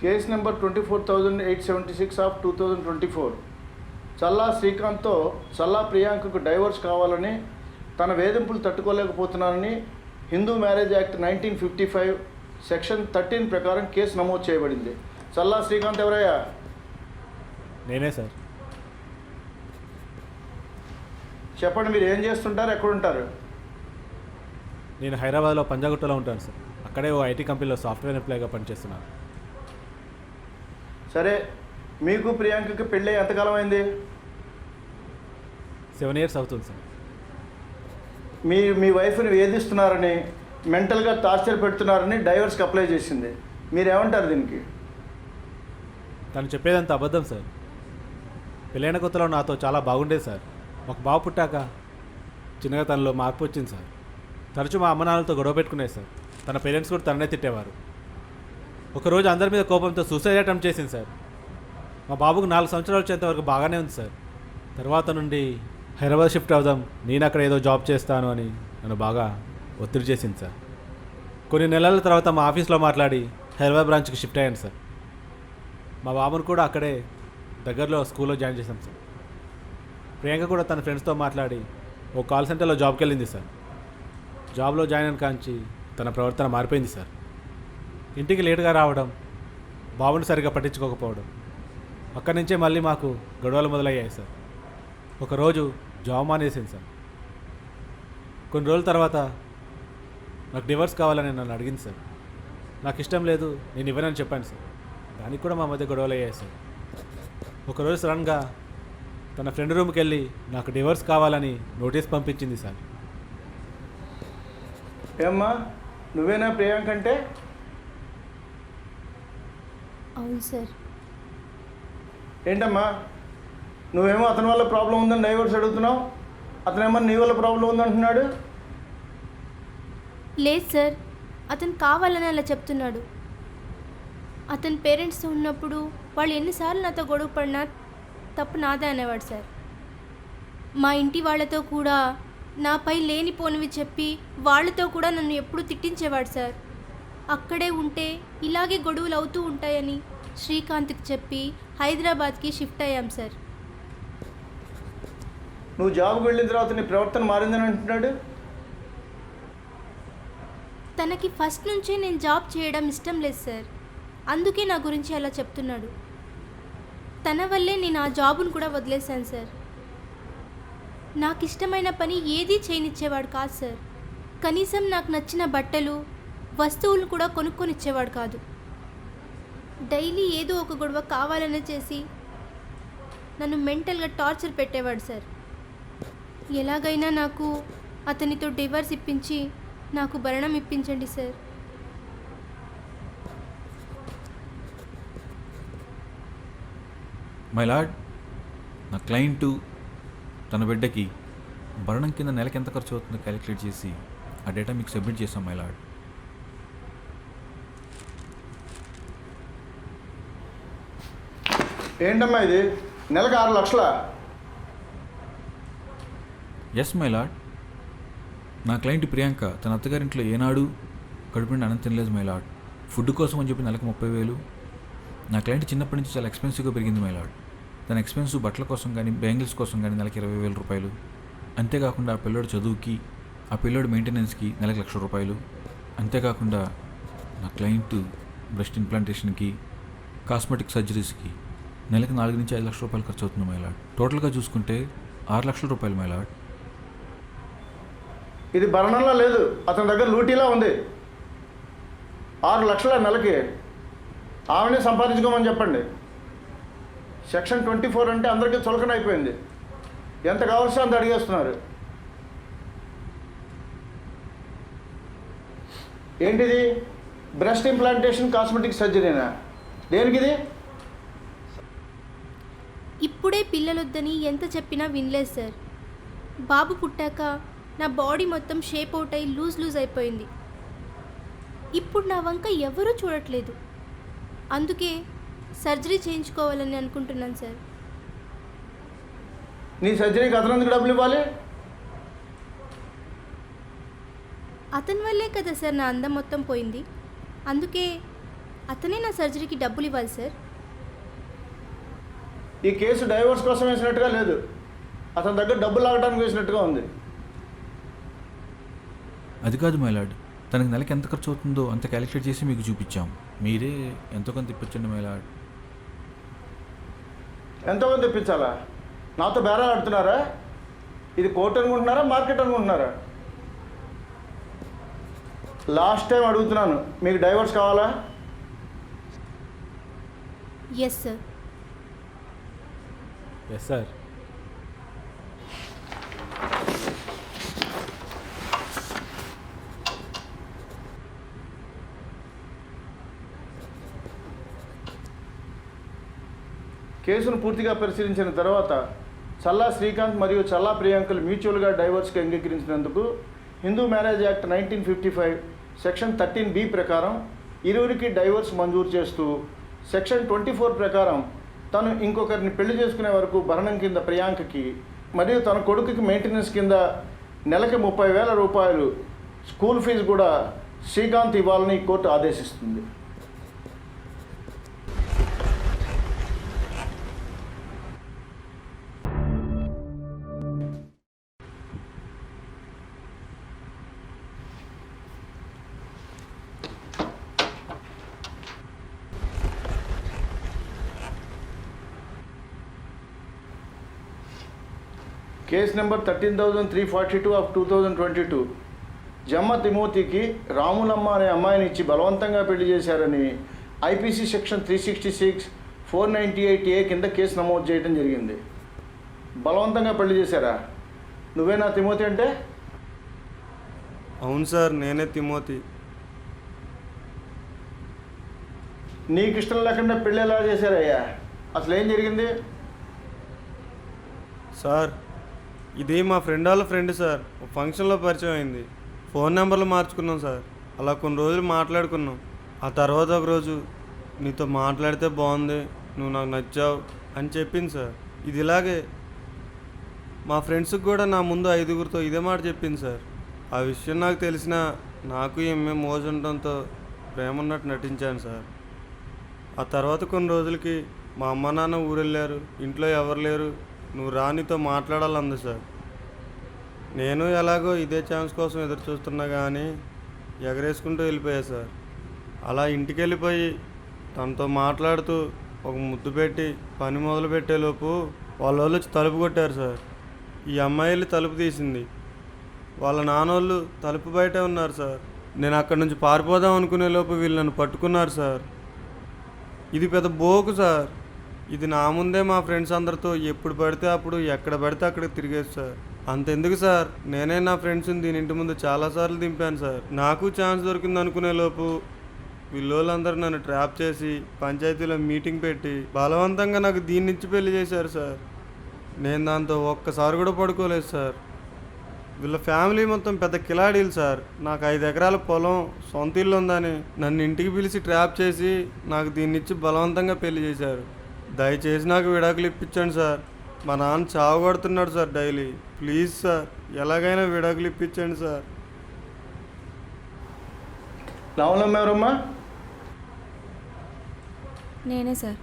Case number 24,876 of 2024. Challa శ్రీకాంత్తో చల్లా ప్రియాంకకు divorce కావాలని, తన వేధింపులు తట్టుకోలేకపోతున్నానని హిందూ మ్యారేజ్ యాక్ట్ 1955 సెక్షన్ 13 ప్రకారం కేసు నమోదు చేయబడింది. చల్లా శ్రీకాంత్ ఎవరయ్యా? నేనే సార్. చెప్పండి, మీరు ఏం చేస్తుంటారు, ఎక్కడుంటారు? నేను హైదరాబాద్లో పంజాగుట్టలో ఉంటాను సార్. అక్కడే ఓ ఐటీ కంపెనీలో సాఫ్ట్వేర్ ఎంప్లాయ్గా పనిచేస్తున్నాను. సరే, మీకు ప్రియాంకకి పెళ్ళి ఎంతకాలం అయింది? 7 years అవుతుంది సార్. మీ వైఫ్ని వేధిస్తున్నారని, మెంటల్గా టార్చర్ పెడుతున్నారని డైవర్స్కి అప్లై చేసింది. మీరేమంటారు దీనికి? తను చెప్పేదంత అబద్ధం సార్. పెళ్ళైన కొత్తలో నాతో చాలా బాగుండేది సార్. ఒక బాబు పుట్టాక చిన్నగా తనలో మార్పు వచ్చింది సార్. తరచూ మా అమ్మ నాన్నలతో గొడవ పెట్టుకునేది సార్. తన పేరెంట్స్ కూడా తననే తిట్టేవారు. ఒకరోజు అందరి మీద కోపంతో సూసైడ్ అటెంప్ట్ చేసింది సార్. మా బాబుకు 4 సంవత్సరాలు వచ్చేంత వరకు బాగానే ఉంది సార్. తర్వాత నుండి హైదరాబాద్ షిఫ్ట్ అవుదాం, నేను అక్కడ ఏదో జాబ్ చేస్తాను అని నన్ను బాగా ఒత్తిడి చేసింది సార్. కొన్ని నెలల తర్వాత మా ఆఫీస్లో మాట్లాడి హైదరాబాద్ బ్రాంచ్కి షిఫ్ట్ అయ్యాను సార్. మా బాబును కూడా అక్కడే దగ్గరలో స్కూల్లో జాయిన్ చేశాం సార్. ప్రియాంక కూడా తన ఫ్రెండ్స్తో మాట్లాడి ఓ కాల్ సెంటర్లో జాబ్కి వెళ్ళింది సార్. జాబ్లో జాయిన్ అయిన కాంచి తన ప్రవర్తన మారిపోయింది సార్. ఇంటికి లేటుగా రావడం, బాబుని సరిగ్గా పట్టించుకోకపోవడం, అక్కడి నుంచే మళ్ళీ మాకు గొడవలు మొదలయ్యాయి సార్. ఒకరోజు జాబ్ మానేసింది సార్. కొన్ని రోజుల తర్వాత నాకు డివోర్స్ కావాలని నన్ను అడిగింది సార్. నాకు ఇష్టం లేదు, నేను ఇవ్వనని చెప్పాను సార్. దానికి కూడా మా మధ్య గొడవలు అయ్యాయి సార్. ఒకరోజు సడన్గా తన ఫ్రెండ్ రూమ్కి వెళ్ళి నాకు డివోర్స్ కావాలని నోటీస్ పంపించింది సార్. ఏమ్మా, నువ్వేనా ప్రియాంక అంటే? అవును సార్. ఏంటమ్మా, నువ్వేమో అతని వల్ల ప్రాబ్లం ఉందని డైవర్స్ అడుగుతున్నావు, అతనేమో నీ వల్ల ప్రాబ్లం ఉందంటున్నాడు. లేదు సార్, అతను కావాలని అలా చెప్తున్నాడు. అతని పేరెంట్స్తో ఉన్నప్పుడు వాళ్ళు ఎన్నిసార్లు నాతో గొడవ పడినా తప్పు నాదే అనేవాడు సార్. మా ఇంటి వాళ్ళతో కూడా నాపై లేనిపోనివి చెప్పి వాళ్ళతో కూడా నన్ను ఎప్పుడూ తిట్టించేవాడు సార్. అక్కడే ఉంటే ఇలాగే గొడవలు అవుతూ ఉంటాయని శ్రీకాంత్కి చెప్పి హైదరాబాద్కి షిఫ్ట్ అయ్యాం సార్. నువ్వు జాబ్కి వెళ్ళిన తర్వాత నీ ప్రవర్తన మారిందని అంటున్నాడు. తనకి ఫస్ట్ నుంచే నేను జాబ్ చేయడం ఇష్టం లేదు సార్. అందుకే నా గురించి అలా చెప్తున్నాడు. తన వల్లే నేను ఆ జాబును కూడా వదిలేశాను సార్. నాకు ఇష్టమైన పని ఏదీ చేయనిచ్చేవాడు కాదు సార్. కనీసం నాకు నచ్చిన బట్టలు, వస్తువులు కూడా కొనుక్కొనిచ్చేవాడు కాదు. డైలీ ఏదో ఒక గొడవ కావాలనే చేసి నన్ను మెంటల్గా టార్చర్ పెట్టేవాడు సార్. ఎలాగైనా నాకు అతనితో డివోర్స్ ఇప్పించి నాకు భరణం ఇప్పించండి సార్. మై లార్డ్, నా క్లయింటు తన బిడ్డకి భరణం కింద నెలకి ఎంత ఖర్చు అవుతుందో క్యాలిక్యులేట్ చేసి ఆ డేటా మీకు సబ్మిట్ చేస్తాం మై లార్డ్. ఏంటమ్మా ఇది, నెలకు 6 లక్షలా? Yes my lord. నా క్లయింట్ ప్రియాంక తన అత్తగారింట్లో ఏనాడు కడుపు నిండా అన్నం తినలేదు మై లార్డ్. ఫుడ్ కోసం అని చెప్పి నెలకు 30,000. నా క్లయింట్ చిన్నప్పటి నుంచి చాలా ఎక్స్పెన్సివ్గా పెరిగింది మై లార్డ్. తన ఎక్స్పెన్సివ్ బట్టల కోసం కానీ బ్యాంగిల్స్ కోసం కానీ నెలకి 20,000 రూపాయలు. అంతేకాకుండా ఆ పిల్లోడు చదువుకి, ఆ పిల్లోడు మెయింటెనెన్స్కి నెలకి 1,00,000 రూపాయలు. అంతేకాకుండా నా క్లయింట్ బ్రెస్ట్ ఇంప్లాంటేషన్కి, కాస్మెటిక్ సర్జరీస్కి నెలకి 4 నుంచి 5 లక్షల రూపాయలు ఖర్చు అవుతుంది మై లార్డ్. టోటల్గా చూసుకుంటే 6 లక్షల రూపాయలు మై లార్డ్. ఇది భరణంలో లేదు, అతని దగ్గర లూటీలా ఉంది. 6 లక్షల నెలకి ఆమెనే సంపాదించుకోమని చెప్పండి. సెక్షన్ 24 అంటే అందరికీ చులకన అయిపోయింది. ఎంత కావాల్సి అంత అడిగేస్తున్నారు. ఏంటిది? బ్రెస్ట్ ఇంప్లాంటేషన్, కాస్మెటిక్ సర్జరీనా? దేనికిది? ఇప్పుడే పిల్లలొద్దని ఎంత చెప్పినా వినలేదు సార్. బాబు పుట్టాక నా బాడీ మొత్తం షేప్ అవుట్ అయి లూజ్ అయిపోయింది. ఇప్పుడు నా వంక ఎవరూ చూడట్లేదు. అందుకే సర్జరీ చేయించుకోవాలని అనుకుంటున్నాను సార్. నీ సర్జరీకి అతనందుకు డబ్బులు ఇవ్వాలి? అతని వల్లే కదా సార్ నా అందం మొత్తం పోయింది. అందుకే అతనే నా సర్జరీకి డబ్బులు ఇవ్వాలి సార్. ఈ కేసు డైవర్స్ కోసం వేసినట్టుగా లేదు, అతని దగ్గర డబ్బులు లాగడానికి వేసినట్టుగా ఉంది. అది కాదు మైలాడ్, తనకి నెలకి ఎంత ఖర్చు అవుతుందో అంత క్యాలిక్యులేట్ చేసి మీకు చూపించాం. మీరే ఎంతో కొంత ఇప్పించండి మైలాడ్. ఎంతోమంది తెప్పించాలా? నాతో బేరా ఆడుతున్నారా? ఇది కోర్టు అనుకుంటున్నారా, మార్కెట్ అనుకుంటున్నారా? లాస్ట్ టైం అడుగుతున్నాను, మీకు డైవర్స్ కావాలా? Yes sir. Yes sir. కేసును పూర్తిగా పరిశీలించిన తర్వాత చల్లా శ్రీకాంత్ మరియు చల్లా ప్రియాంకలు మ్యూచువల్గా డైవర్స్కి అంగీకరించినందుకు Hindu marriage act 1955 section 13B ప్రకారం ఇరువురికి డైవర్స్ మంజూరు చేస్తూ సెక్షన్ 24 ప్రకారం తను ఇంకొకరిని పెళ్లి చేసుకునే వరకు భరణం కింద ప్రియాంకకి మరియు తన కొడుకుకి మెయింటెనెన్స్ కింద నెలకి 30,000 రూపాయలు స్కూల్ ఫీజు కూడా శ్రీకాంత్ ఇవ్వాలని కోర్టు ఆదేశిస్తుంది. కేసు నెంబర్ 13,342 ఆఫ్ 2022 జమ్మ తిమోతికి రాములమ్మ అనే అమ్మాయిని ఇచ్చి బలవంతంగా పెళ్లి చేశారని ఐపీసీ సెక్షన్ 366, 498A కింద కేసు నమోదు చేయడం జరిగింది. బలవంతంగా పెళ్లి చేశారా? నువ్వేనా తిమోతి అంటే? అవును సార్, నేనే తిమోతి. నీకు ఇష్టం లేకుండా పెళ్ళి ఎలా చేశారయ్యా? అసలు ఏం జరిగింది? సార్, ఇది మా ఫ్రెండ్ వాళ్ళ ఫ్రెండ్ సార్. ఒక ఫంక్షన్లో పరిచయం అయింది. ఫోన్ నెంబర్లు మార్చుకున్నాం సార్. అలా కొన్ని రోజులు మాట్లాడుకున్నాం. ఆ తర్వాత ఒక రోజు నీతో మాట్లాడితే బాగుంది, నువ్వు నాకు నచ్చావు అని చెప్పింది సార్. ఇది ఇలాగే మా ఫ్రెండ్స్కి కూడా నా ముందు 5గురితో ఇదే మాట చెప్పింది సార్. ఆ విషయం నాకు తెలిసిన నాకు ఏమే మోజు ఉండడంతో ప్రేమ ఉన్నట్టు నటించాను సార్. ఆ తర్వాత కొన్ని రోజులకి మా అమ్మ నాన్న ఊరెళ్ళారు, ఇంట్లో ఎవరు లేరు, నువ్వు రానితో మాట్లాడాలంది సార్. నేను ఎలాగో ఇదే ఛాన్స్ కోసం ఎదురు చూస్తున్నా కానీ ఎగరేసుకుంటూ వెళ్ళిపోయా సార్. అలా ఇంటికి వెళ్ళిపోయి తనతో మాట్లాడుతూ ఒక ముద్దు పెట్టి పని మొదలు పెట్టేలోపు వాళ్ళు వచ్చి తలుపు కొట్టారు సార్. ఈ అమ్మాయి వెళ్ళి తలుపు తీసింది. వాళ్ళ నాన్నోళ్ళు తలుపు బయటే ఉన్నారు సార్. నేను అక్కడి నుంచి పారిపోదాం అనుకునే లోపు వీళ్ళు నన్ను పట్టుకున్నారు సార్. ఇది పెద్ద బోకు సార్. ఇది నా ముందే మా ఫ్రెండ్స్ అందరితో ఎప్పుడు పడితే అప్పుడు ఎక్కడ పడితే అక్కడ తిరిగేది సార్. అంతెందుకు సార్, నేనే నా ఫ్రెండ్స్ని దీని ఇంటి ముందు చాలాసార్లు దింపాను సార్. నాకు ఛాన్స్ దొరికింది అనుకునే లోపు వీళ్ళందరూ నన్ను ట్రాప్ చేసి పంచాయతీలో మీటింగ్ పెట్టి బలవంతంగా నాకు దీన్నిచ్చి పెళ్లి చేశారు సార్. నేను దాంతో ఒక్కసారి కూడా పడుకోలేదు సార్. వీళ్ళ ఫ్యామిలీ మొత్తం పెద్ద కిలాడీలు సార్. నాకు 5 ఎకరాల పొలం, సొంత ఇల్లు ఉందని నన్ను ఇంటికి పిలిచి ట్రాప్ చేసి నాకు దీన్నిచ్చి బలవంతంగా పెళ్లి చేశారు. దయచేసి నాకు విడాకులు ఇప్పించండి సార్. మా నాన్న చావు కొడుతున్నాడు సార్ డైలీ. ప్లీజ్ సార్, ఎలాగైనా విడాకులు ఇప్పించండి సార్. రాములమ్మ ఎవరమ్మా? నేనే సార్.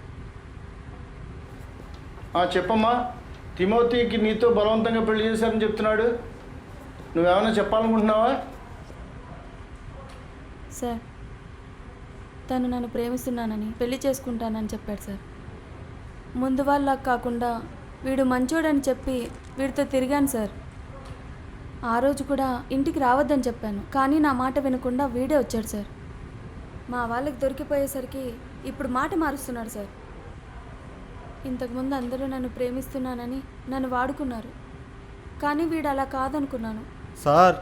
చెప్పమ్మా. తిమోతికి నీతో బలవంతంగా పెళ్లి చేశారని చెప్తున్నాడు. నువ్వేమైనా చెప్పాలనుకుంటున్నావా? సార్, తను నన్ను ప్రేమిస్తున్నానని పెళ్లి చేసుకుంటానని చెప్పాడు సార్. ముందు వాళ్ళ కాకుండా వీడు మంచోడని చెప్పి వీడితో తిరిగాను సార్. ఆ రోజు కూడా ఇంటికి రావద్దని చెప్పాను, కానీ నా మాట వినకుండా వీడే వచ్చాడు సార్. మా వాళ్ళకి దొరికిపోయేసరికి ఇప్పుడు మాట మారుస్తున్నాడు సార్. ఇంతకుముందు అందరూ నన్ను ప్రేమిస్తున్నానని నన్ను వాడుకున్నారు, కానీ వీడు అలా కాదనుకున్నాను. సార్,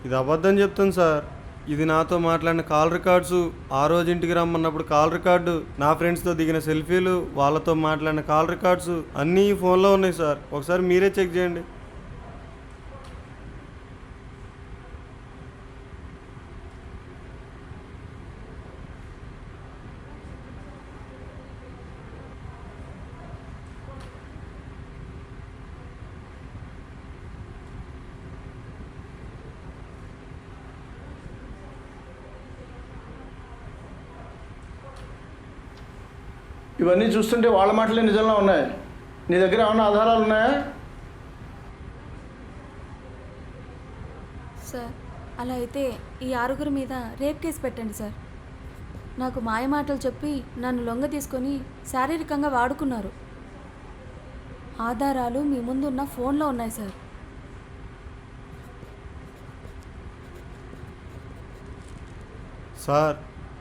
ఇది అబద్ధం చెప్తాను సార్. ఇది నాతో మాట్లాడిన కాల్ రికార్డ్స్, ఆ రోజు ఇంటికి రమ్మన్నప్పుడు కాల్ రికార్డు, నా ఫ్రెండ్స్తో దిగిన సెల్ఫీలు, వాళ్ళతో మాట్లాడిన కాల్ రికార్డ్స్ అన్నీ ఈ ఫోన్లో ఉన్నాయి సార్. ఒకసారి మీరే చెక్ చేయండి. ఇవన్నీ చూస్తుంటే వాళ్ళ మాటలే నిజంగా ఉన్నాయి. నీ దగ్గర ఏమైనా ఆధారాలు ఉన్నాయా? సార్ అలా అయితే ఈ 6 మీద రేప్ కేసు పెట్టండి సార్. నాకు మాయ మాటలు చెప్పి నన్ను లొంగ తీసుకొని శారీరకంగా వాడుకున్నారు. ఆధారాలు మీ ముందున్న ఫోన్లో ఉన్నాయి సార్. సార్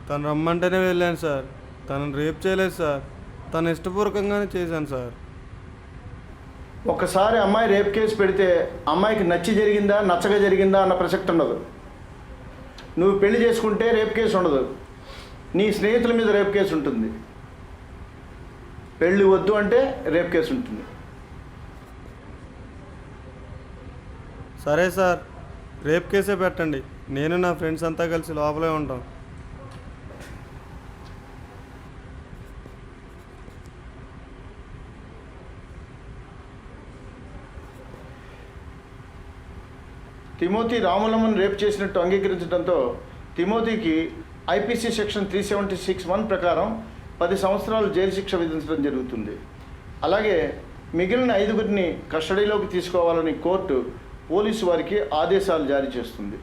తను రమ్మంటేనే వెళ్ళాను సార్. తనను రేప్ చేయలేదు సార్. తను ఇష్టపూర్వకంగానే చేశాను సార్. ఒకసారి అమ్మాయి రేప్ కేసు పెడితే అమ్మాయికి నచ్చి జరిగిందా నచ్చగా జరిగిందా అన్న ప్రసక్తి ఉండదు. నువ్వు పెళ్లి చేసుకుంటే రేప్ కేసు ఉండదు, నీ స్నేహితుల మీద రేప్ కేసు ఉంటుంది. పెళ్ళి వద్దు అంటే రేప్ కేసు ఉంటుంది. సరే సార్, రేప్ కేసే పెట్టండి. నేను నా ఫ్రెండ్స్ అంతా కలిసి లోపలే ఉంటాం. తిమోతి రాములమ్మను రేప్ చేసినట్టు అంగీకరించడంతో తిమోతికి ఐపీసీ సెక్షన్ 376(1) ప్రకారం 10 సంవత్సరాలు జైలు శిక్ష విధించడం జరుగుతుంది. అలాగే మిగిలిన 5గురిని కస్టడీలోకి తీసుకోవాలని కోర్టు పోలీసు వారికి ఆదేశాలు జారీ చేస్తుంది.